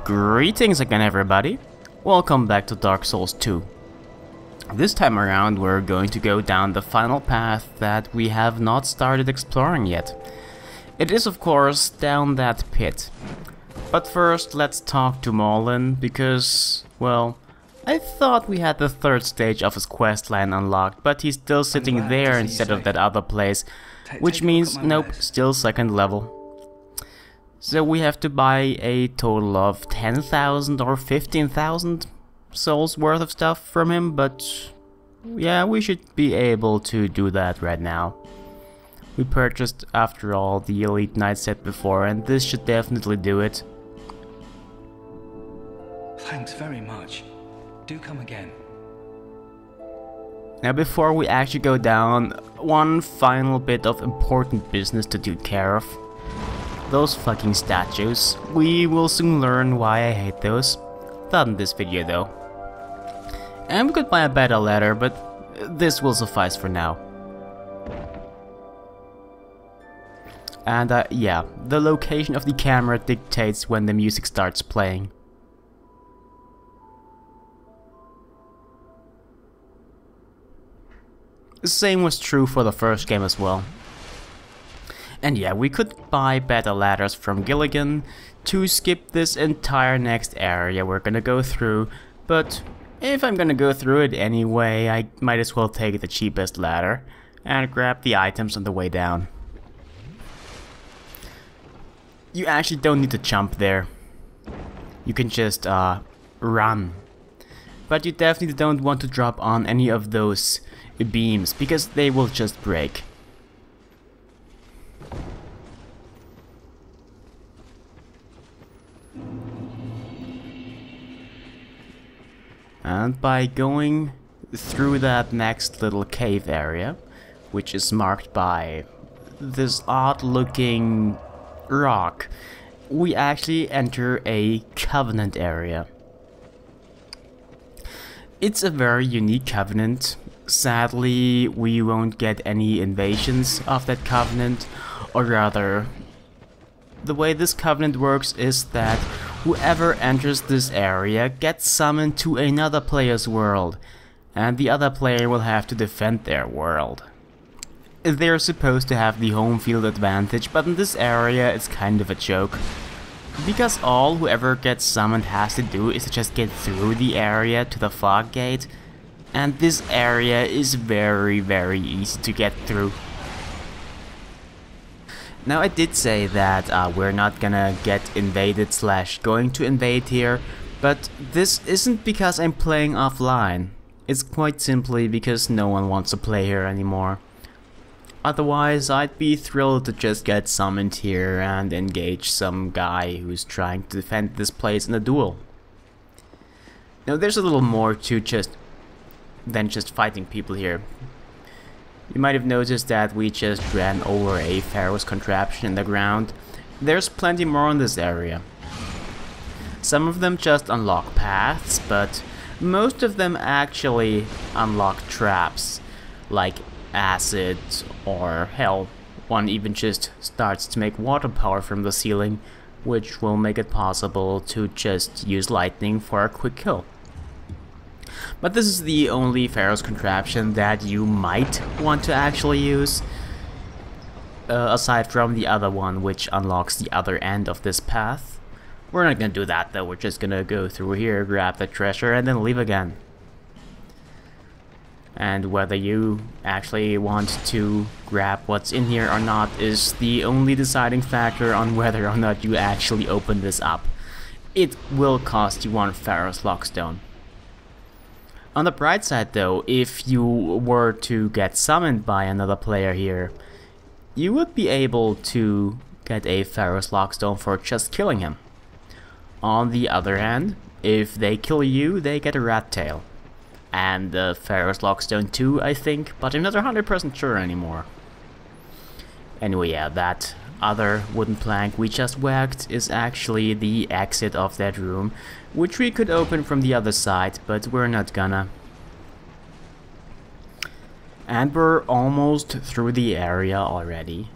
Greetings again, everybody. Welcome back to Dark Souls 2. This time around we're going to go down the final path that we have not started exploring yet. It is of course down that pit. But first let's talk to Marlin because, well, I thought we had the third stage of his quest line unlocked, but he's still sitting there instead of that other place, which means nope, still second level. So we have to buy a total of 10,000 or 15,000 souls worth of stuff from him, but yeah, we should be able to do that right now. We purchased, after all, the Elite Knight set before, and this should definitely do it. Thanks very much. Do come again. Now before we actually go down, one final bit of important business to take care of. Those fucking statues. We will soon learn why I hate those. Not in this video though. And we could buy a better ladder, but this will suffice for now. And yeah, the location of the camera dictates when the music starts playing. The same was true for the first game as well. And yeah, we could buy better ladders from Gilligan to skip this entire next area we're gonna go through, but if I'm gonna go through it anyway, I might as well take the cheapest ladder and grab the items on the way down. You actually don't need to jump there. You can just run. But you definitely don't want to drop on any of those beams because they will just break. And by going through that next little cave area, which is marked by this odd looking rock, we actually enter a Covenant area. It's a very unique Covenant. Sadly, we won't get any invasions of that Covenant, or rather, the way this Covenant works is that whoever enters this area gets summoned to another player's world, and the other player will have to defend their world. They're supposed to have the home field advantage, but in this area it's kind of a joke. Because all whoever gets summoned has to do is to just get through the area to the fog gate, and this area is very easy to get through. Now I did say that we're not gonna get invaded / going to invade here, but this isn't because I'm playing offline. It's quite simply because no one wants to play here anymore. Otherwise I'd be thrilled to just get summoned here and engage some guy who's trying to defend this place in a duel. Now there's a little more to than just fighting people here. You might have noticed that we just ran over a Pharros contraption in the ground. There's plenty more in this area. Some of them just unlock paths, but most of them actually unlock traps, like acid or hell. One even just starts to make water power from the ceiling, which will make it possible to just use lightning for a quick kill. But this is the only Pharros contraption that you might want to actually use, aside from the other one which unlocks the other end of this path. We're not gonna do that though, we're just gonna go through here, grab the treasure and then leave again. And whether you actually want to grab what's in here or not is the only deciding factor on whether or not you actually open this up. It will cost you one Pharros Lockstone. On the bright side though, if you were to get summoned by another player here, you would be able to get a Pharros Lockstone for just killing him. On the other hand, if they kill you, they get a rat tail. And the Pharros Lockstone too, I think, but I'm not 100% sure anymore. Anyway, yeah, that other wooden plank we just whacked is actually the exit of that room, which we could open from the other side, but we're not gonna. And we're almost through the area already.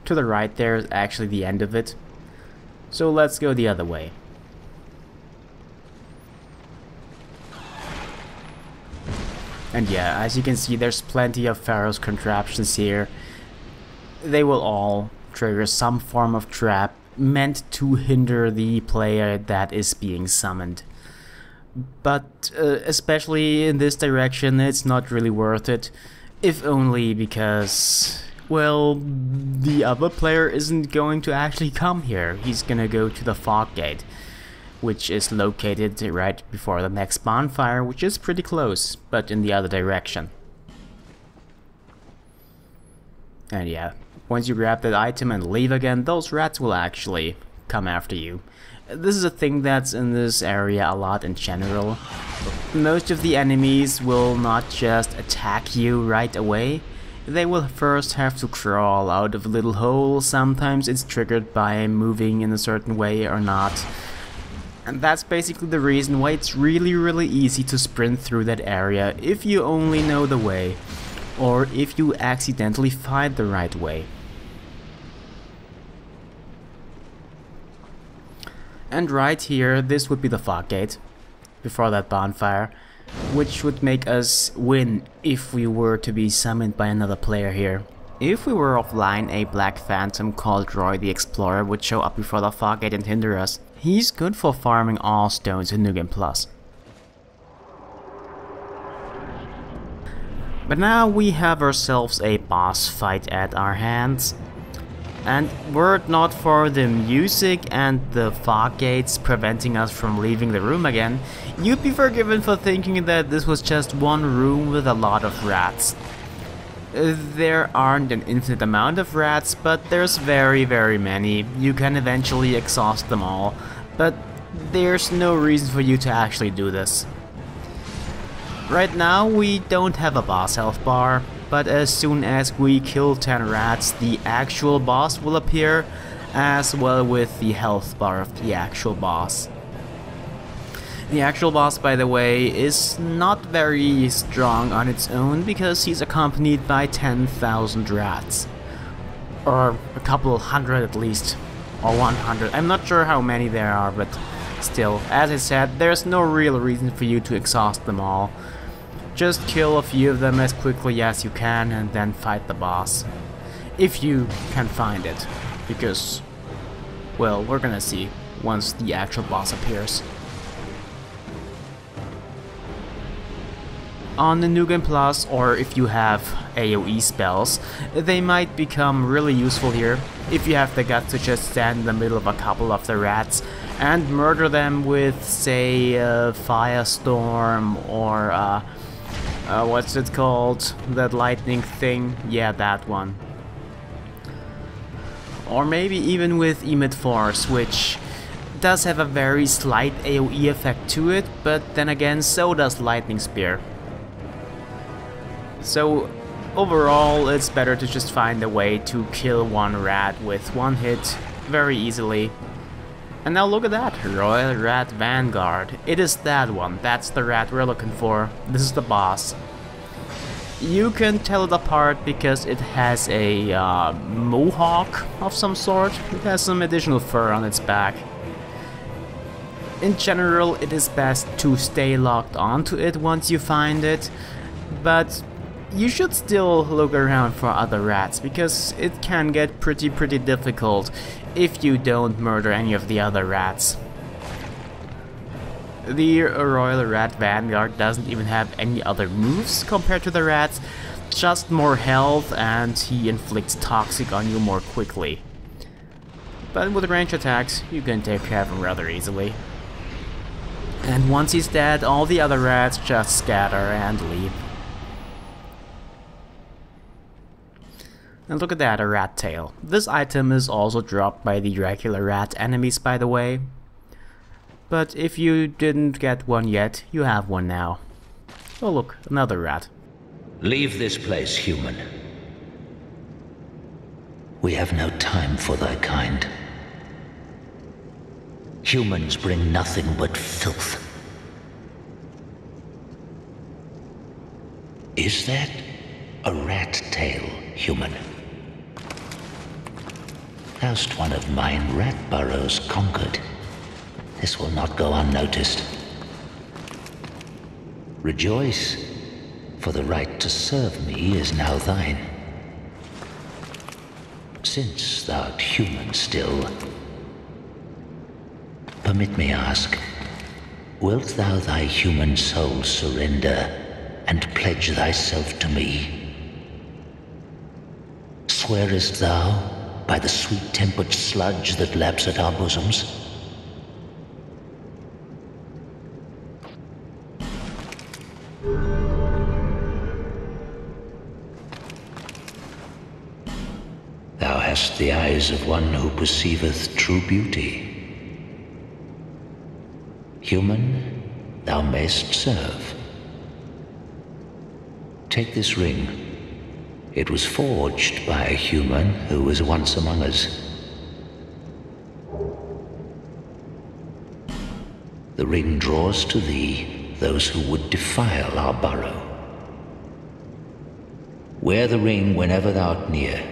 To the right there is actually the end of it. So let's go the other way. And yeah, as you can see, there's plenty of Pharros contraptions here. They will all trigger some form of trap meant to hinder the player that is being summoned. But especially in this direction, it's not really worth it, if only because, well, the other player isn't going to actually come here. He's gonna go to the fog gate, which is located right before the next bonfire, which is pretty close, but in the other direction. And yeah, once you grab that item and leave again, those rats will actually come after you. This is a thing that's in this area a lot in general. Most of the enemies will not just attack you right away. They will first have to crawl out of a little hole. Sometimes it's triggered by moving in a certain way or not. And that's basically the reason why it's really easy to sprint through that area if you only know the way, or if you accidentally find the right way. And right here, this would be the fog gate, before that bonfire, which would make us win if we were to be summoned by another player here. If we were offline, a black phantom called Roy the Explorer would show up before the fog gate and hinder us. He's good for farming all stones in New Game Plus. But now we have ourselves a boss fight at our hands. And were it not for the music and the fog gates preventing us from leaving the room again, you'd be forgiven for thinking that this was just one room with a lot of rats. There aren't an infinite amount of rats, but there's very many. You can eventually exhaust them all, but there's no reason for you to actually do this. Right now we don't have a boss health bar, but as soon as we kill 10 rats, the actual boss will appear, as well with the health bar of the actual boss. The actual boss, by the way, is not very strong on its own because he's accompanied by 10,000 rats. Or a couple hundred at least, or 100. I'm not sure how many there are, but still, as I said, there's no real reason for you to exhaust them all. Just kill a few of them as quickly as you can and then fight the boss. If you can find it. Because, well, we're gonna see once the actual boss appears. On the New Game Plus, or if you have AoE spells, they might become really useful here. If you have the guts to just stand in the middle of a couple of the rats and murder them with, say, a firestorm or what's it called? That lightning thing? Yeah, that one. Or maybe even with Emit Force, which does have a very slight AoE effect to it, but then again, so does Lightning Spear. So overall, it's better to just find a way to kill one rat with one hit very easily. And now look at that, Royal Rat Vanguard. It is that one, that's the rat we're looking for. This is the boss. You can tell it apart because it has a mohawk of some sort. It has some additional fur on its back. In general, it is best to stay locked onto it once you find it, but you should still look around for other rats because it can get pretty difficult if you don't murder any of the other rats. The Royal Rat Vanguard doesn't even have any other moves compared to the rats, just more health, and he inflicts toxic on you more quickly. But with range attacks, you can take care of him rather easily. And once he's dead, all the other rats just scatter and leave. And look at that, a rat tail. This item is also dropped by the regular rat enemies, by the way. But if you didn't get one yet, you have one now. Oh look, another rat. Leave this place, human. We have no time for thy kind. Humans bring nothing but filth. Is that a rat tail, human? Thou'st one of mine rat burrows conquered. This will not go unnoticed. Rejoice, for the right to serve me is now thine. Since thou'rt human still, permit me ask, wilt thou thy human soul surrender and pledge thyself to me? Swearest thou by the sweet-tempered sludge that laps at our bosoms? Thou hast the eyes of one who perceiveth true beauty. Human, thou mayst serve. Take this ring. It was forged by a human who was once among us. The ring draws to thee those who would defile our burrow. Wear the ring whenever thou'rt near,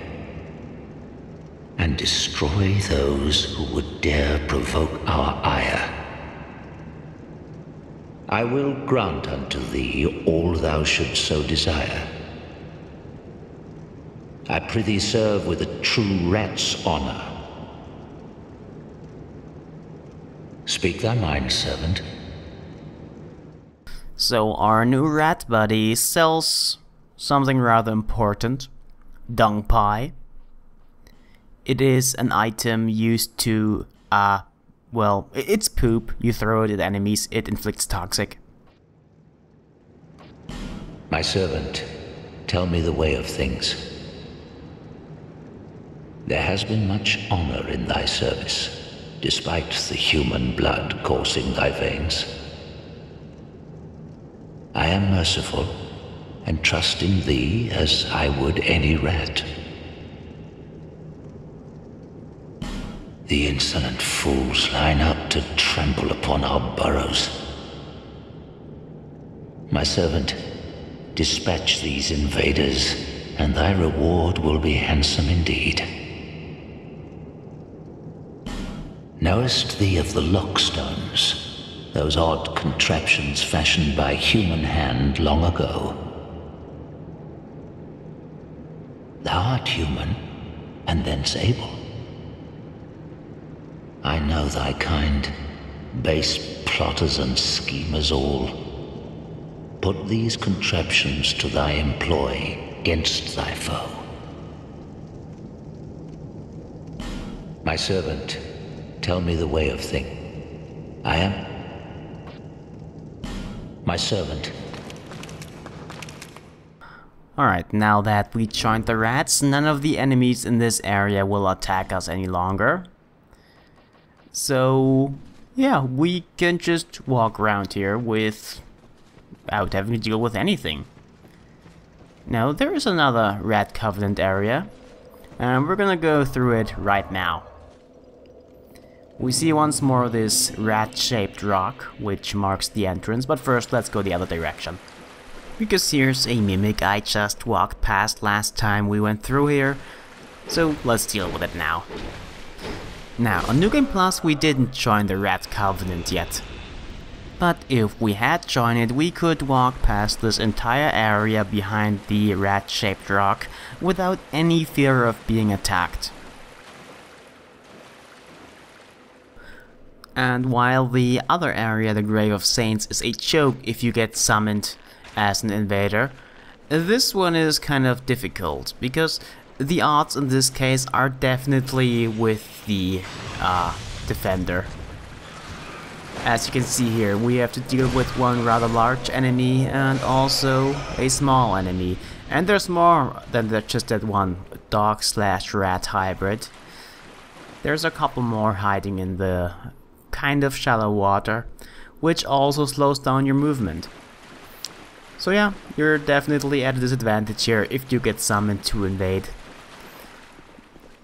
and destroy those who would dare provoke our ire. I will grant unto thee all thou shouldst so desire. I prithee serve with a true rat's honor. Speak thy mind, servant. So our new rat buddy sells something rather important. Dung pie. It is an item used to, well, it's poop. You throw it at enemies, it inflicts toxic. My servant, tell me the way of things. There has been much honor in thy service, despite the human blood coursing thy veins. I am merciful, and trust in thee as I would any rat. The insolent fools line up to trample upon our burrows. My servant, dispatch these invaders, and thy reward will be handsome indeed. Knowest thee of the lockstones, those odd contraptions fashioned by human hand long ago? Thou art human, and thence able. I know thy kind, base plotters and schemers all. Put these contraptions to thy employ against thy foe. My servant, tell me the way of thing. I am my servant. Alright, now that we joined the rats, none of the enemies in this area will attack us any longer. So, yeah, we can just walk around here without having to deal with anything. Now, there is another Rat Covenant area, and we're gonna go through it right now. We see once more this rat-shaped rock, which marks the entrance, but first let's go the other direction. Because here's a mimic I just walked past last time we went through here, so let's deal with it now. Now, on New Game Plus we didn't join the Rat Covenant yet. But if we had joined it, we could walk past this entire area behind the rat-shaped rock without any fear of being attacked. And while the other area, the Grave of Saints, is a joke if you get summoned as an invader, this one is kind of difficult, because the odds in this case are definitely with the defender. As you can see here, we have to deal with one rather large enemy and also a small enemy. And there's more than just that one dog/rat hybrid. There's a couple more hiding in the kind of shallow water, which also slows down your movement. So yeah, you're definitely at a disadvantage here if you get summoned to invade.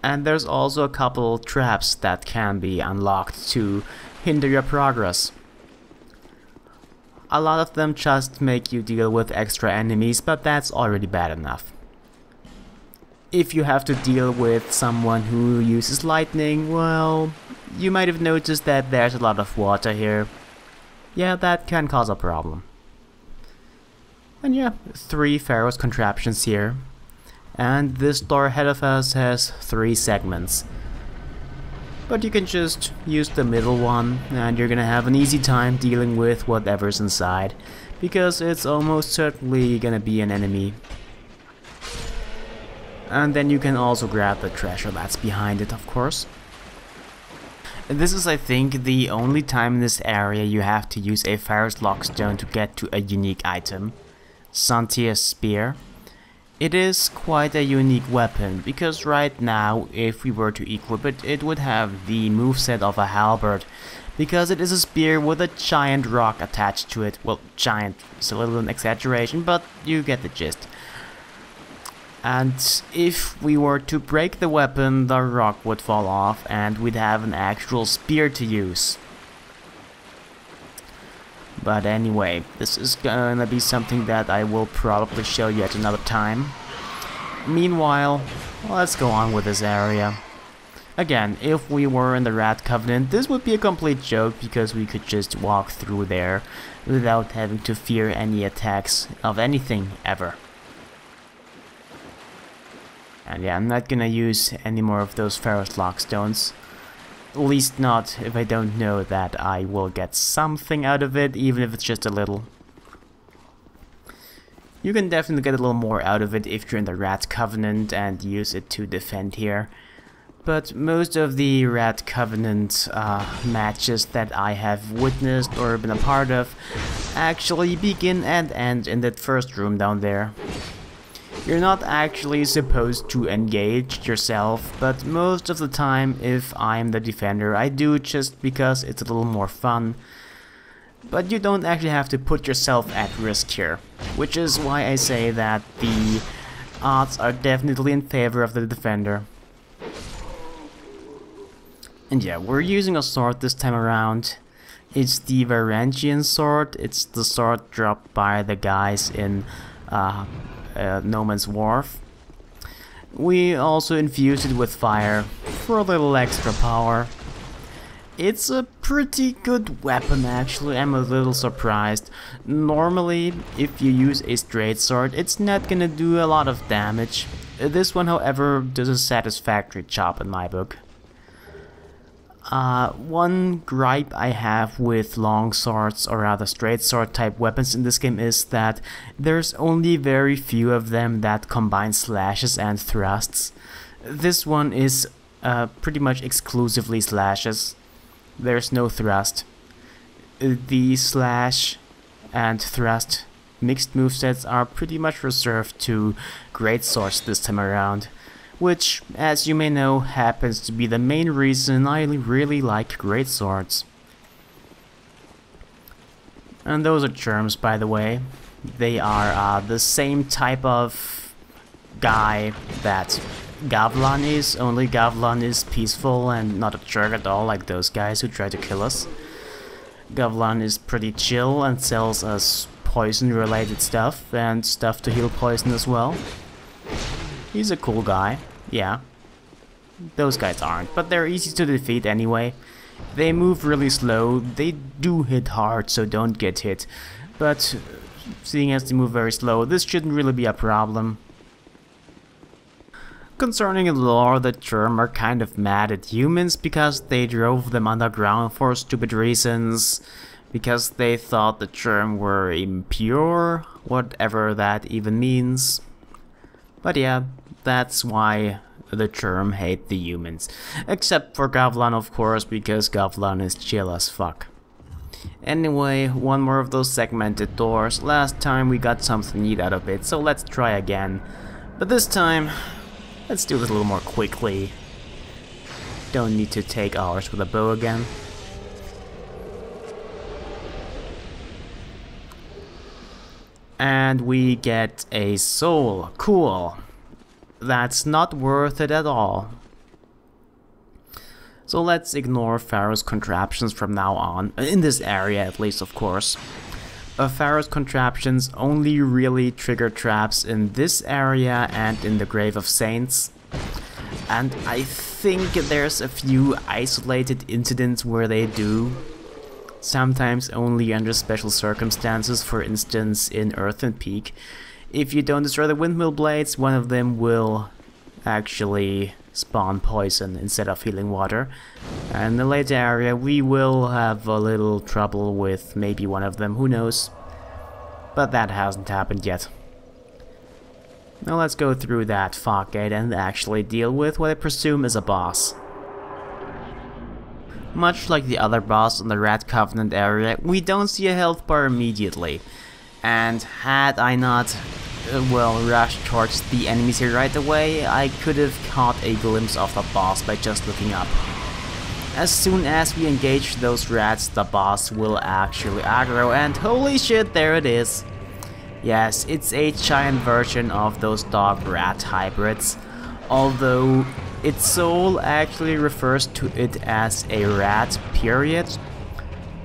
And there's also a couple traps that can be unlocked to hinder your progress. A lot of them just make you deal with extra enemies, but that's already bad enough. If you have to deal with someone who uses lightning, well, you might have noticed that there's a lot of water here. Yeah, that can cause a problem. And yeah, 3 Pharros contraptions here. And this door ahead of us has 3 segments. But you can just use the middle one and you're gonna have an easy time dealing with whatever's inside, because it's almost certainly gonna be an enemy. And then you can also grab the treasure that's behind it, of course. This is, I think, the only time in this area you have to use a Pharros Lockstone to get to a unique item. Santia's Spear. It is quite a unique weapon, because right now, if we were to equip it, it would have the moveset of a halberd, because it is a spear with a giant rock attached to it. Well, giant is a little an exaggeration, but you get the gist. And if we were to break the weapon, the rock would fall off and we'd have an actual spear to use. But anyway, this is gonna be something that I will probably show you at another time. Meanwhile, let's go on with this area. Again, if we were in the Rat Covenant, this would be a complete joke because we could just walk through there without having to fear any attacks of anything ever. And yeah, I'm not gonna use any more of those Pharros Lockstones. At least not if I don't know that I will get something out of it, even if it's just a little. You can definitely get a little more out of it if you're in the Rat Covenant and use it to defend here. But most of the Rat Covenant matches that I have witnessed or been a part of actually begin and end in that first room down there. You're not actually supposed to engage yourself, but most of the time, if I'm the defender, I do just because it's a little more fun. But you don't actually have to put yourself at risk here, which is why I say that the odds are definitely in favor of the defender. And yeah, we're using a sword this time around. It's the Varangian sword. It's the sword dropped by the guys in No Man's Wharf. We also infused it with fire for a little extra power. It's a pretty good weapon actually, I'm a little surprised. Normally, if you use a straight sword, it's not gonna do a lot of damage. This one, however, does a satisfactory job in my book. One gripe I have with long swords, or rather straight sword type weapons in this game, is that there's only very few of them that combine slashes and thrusts. This one is pretty much exclusively slashes. There's no thrust. The slash and thrust mixed movesets are pretty much reserved to great swords this time around, which, as you may know, happens to be the main reason I really like great swords. And those are germs, by the way. They are the same type of guy that Gavlan is, only Gavlan is peaceful and not a jerk at all like those guys who try to kill us. Gavlan is pretty chill and sells us poison related stuff and stuff to heal poison as well. He's a cool guy, yeah. Those guys aren't, but they're easy to defeat anyway. They move really slow, they do hit hard, so don't get hit. But seeing as they move very slow, this shouldn't really be a problem. Concerning the lore, the Germ are kind of mad at humans because they drove them underground for stupid reasons. Because they thought the Germ were impure, whatever that even means. But yeah, that's why the Germ hate the humans. Except for Gavlan, of course, because Gavlan is chill as fuck. Anyway, one more of those segmented doors. Last time we got something neat out of it, so let's try again. But this time, let's do this a little more quickly. Don't need to take hours with a bow again. And we get a soul. Cool. That's not worth it at all. So let's ignore Pharros contraptions from now on, in this area at least, of course. Pharros contraptions only really trigger traps in this area and in the Grave of Saints. And I think there's a few isolated incidents where they do. sometimes only under special circumstances, for instance in Earthen Peak. If you don't destroy the windmill blades, one of them will actually spawn poison instead of healing water. And in the later area we will have a little trouble with maybe one of them, who knows. But that hasn't happened yet. Now let's go through that fog gate and actually deal with what I presume is a boss. Much like the other boss in the Rat Covenant area, we don't see a health bar immediately. And had I not, rushed towards the enemies here right away, I could have caught a glimpse of the boss by just looking up. As soon as we engage those rats, the boss will actually aggro, and holy shit, there it is. Yes, it's a giant version of those dog-rat hybrids, although its soul actually refers to it as a rat, period.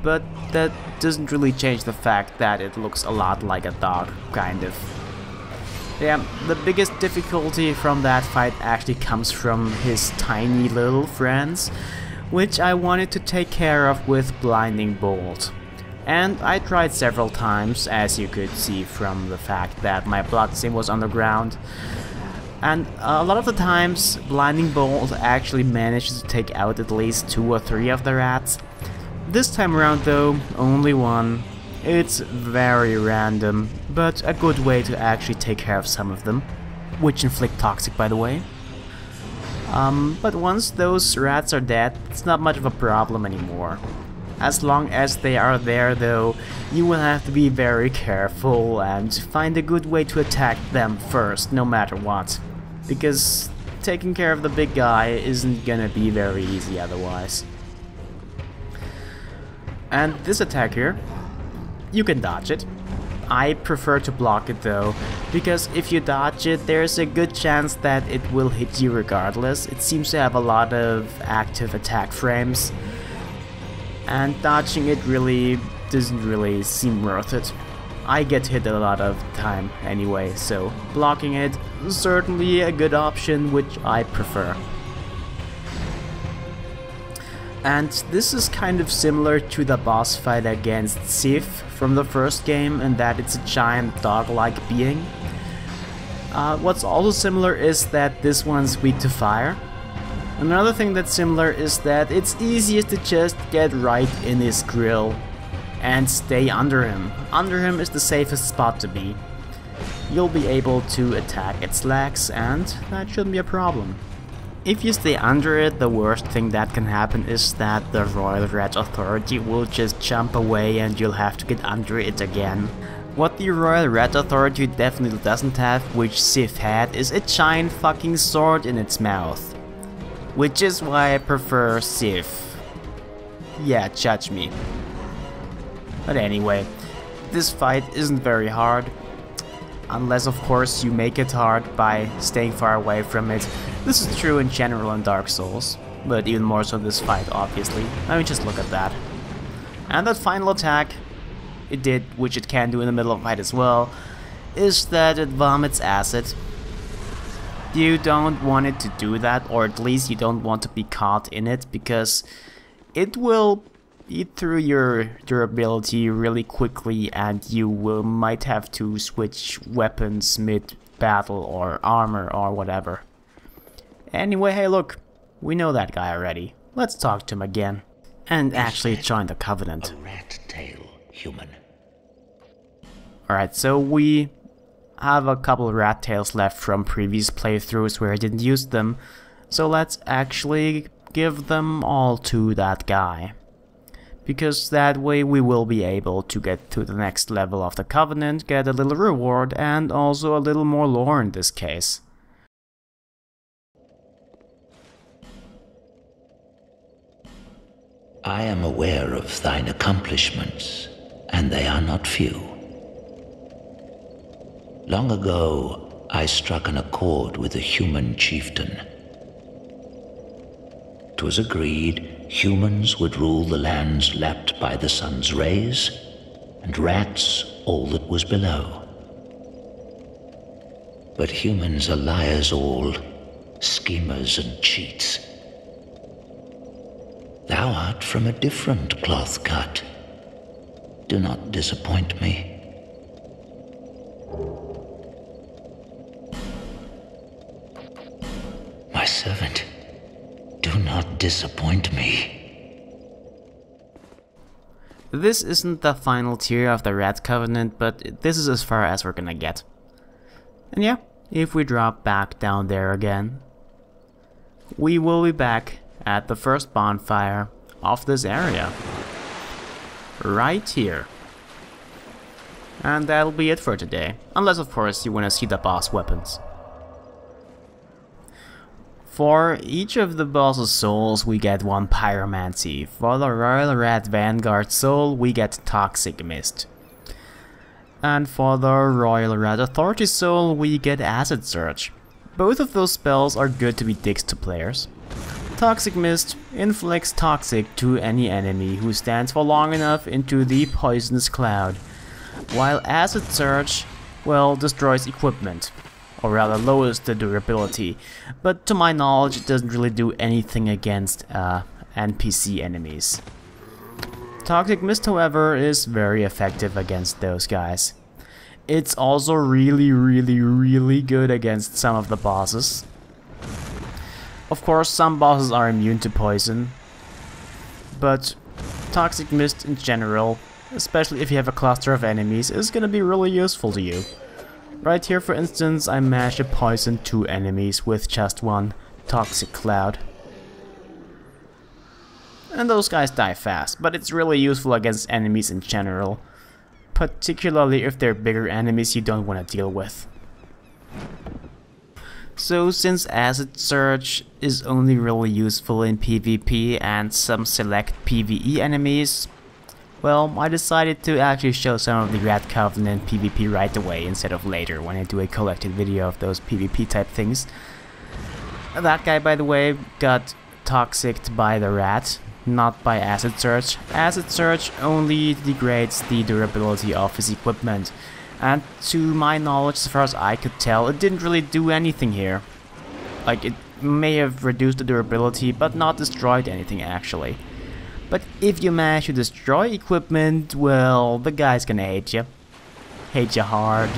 But that doesn't really change the fact that it looks a lot like a dog, kind of. Yeah, the biggest difficulty from that fight actually comes from his tiny little friends, which I wanted to take care of with Blinding Bolt. And I tried several times, as you could see from the fact that my blood sim was on the ground. And a lot of the times, Blinding Bolt actually manages to take out at least 2 or 3 of the rats. This time around though, only one. It's very random, but a good way to actually take care of some of them, which inflict toxic, by the way. But once those rats are dead, it's not much of a problem anymore. As long as they are there though, you will have to be very careful and find a good way to attack them first, no matter what. Because taking care of the big guy isn't gonna be very easy otherwise. And this attack here, you can dodge it. I prefer to block it though, because if you dodge it, there's a good chance that it will hit you regardless. It seems to have a lot of active attack frames, and dodging it really doesn't really seem worth it. I get hit a lot of time anyway, so blocking it is certainly a good option, which I prefer. And this is kind of similar to the boss fight against Sif from the first game, in that it's a giant dog-like being. What's also similar is that this one's weak to fire. Another thing that's similar is that it's easiest to just get right in his grill and stay under him. Under him is the safest spot to be. You'll be able to attack its legs, and that shouldn't be a problem. If you stay under it, the worst thing that can happen is that the Royal Rat Authority will just jump away and you'll have to get under it again. What the Royal Rat Authority definitely doesn't have, which Sif had, is a giant fucking sword in its mouth. Which is why I prefer Sif. Yeah, judge me. But anyway, this fight isn't very hard. Unless of course you make it hard by staying far away from it. This is true in general in Dark Souls, but even more so this fight, obviously. I mean, just look at that. And that final attack it did, which it can do in the middle of a fight as well, is that it vomits acid. You don't want it to do that, or at least you don't want to be caught in it, because it will eat through your durability really quickly, and you might have to switch weapons mid-battle or armor or whatever. Anyway, hey look, we know that guy already. Let's talk to him again. And actually join the Covenant. A rat tail human. Alright, so we have a couple of rat tails left from previous playthroughs where I didn't use them. So let's actually give them all to that guy. Because that way we will be able to get to the next level of the Covenant, get a little reward, and also a little more lore in this case. I am aware of thine accomplishments, and they are not few. Long ago, I struck an accord with a human chieftain. 'Twas agreed humans would rule the lands lapped by the sun's rays, and rats all that was below. But humans are liars all, schemers and cheats. Thou art from a different cloth cut, Do not disappoint me. My servant, do not disappoint me. This isn't the final tier of the Rat Covenant, but this is as far as we're gonna get. And yeah, if we drop back down there again, we will be back at the first bonfire of this area. Right here. And that'll be it for today. Unless of course you wanna see the boss weapons. For each of the boss's souls we get one pyromancy. For the Royal Rat Vanguard soul we get Toxic Mist. And for the Royal Rat Authority soul we get Acid Surge. Both of those spells are good to be dicks to players. Toxic Mist inflicts toxic to any enemy who stands for long enough into the poisonous cloud, while Acid Surge, well, destroys equipment. Or rather lowers the durability, but to my knowledge it doesn't really do anything against NPC enemies. Toxic Mist, however, is very effective against those guys. It's also really good against some of the bosses. Of course, some bosses are immune to poison, but Toxic Mist in general, especially if you have a cluster of enemies, is gonna be really useful to you. Right here, for instance, I managed to poison 2 enemies with just one Toxic Cloud. And those guys die fast, but it's really useful against enemies in general. Particularly if they're bigger enemies you don't want to deal with. So since Acid Surge is only really useful in PvP and some select PvE enemies, well, I decided to actually show some of the Rat Covenant PvP right away instead of later when I do a collected video of those PvP type things. That guy, by the way, got toxicked by the rat, not by Acid Surge. Acid Surge only degrades the durability of his equipment, and to my knowledge, as far as I could tell, it didn't really do anything here. Like, it may have reduced the durability, but not destroyed anything actually. But if you manage to destroy equipment, well, the guy's gonna hate you. Hate you hard.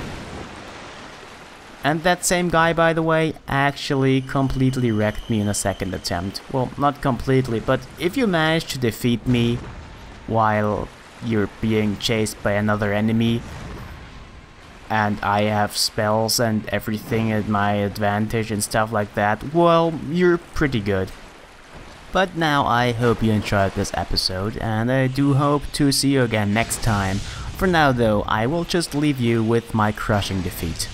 And that same guy, by the way, actually completely wrecked me in a second attempt. Well, not completely, but if you manage to defeat me while you're being chased by another enemy, and I have spells and everything at my advantage and stuff like that, well, you're pretty good. But now I hope you enjoyed this episode, and I do hope to see you again next time. For now though, I will just leave you with my crushing defeat.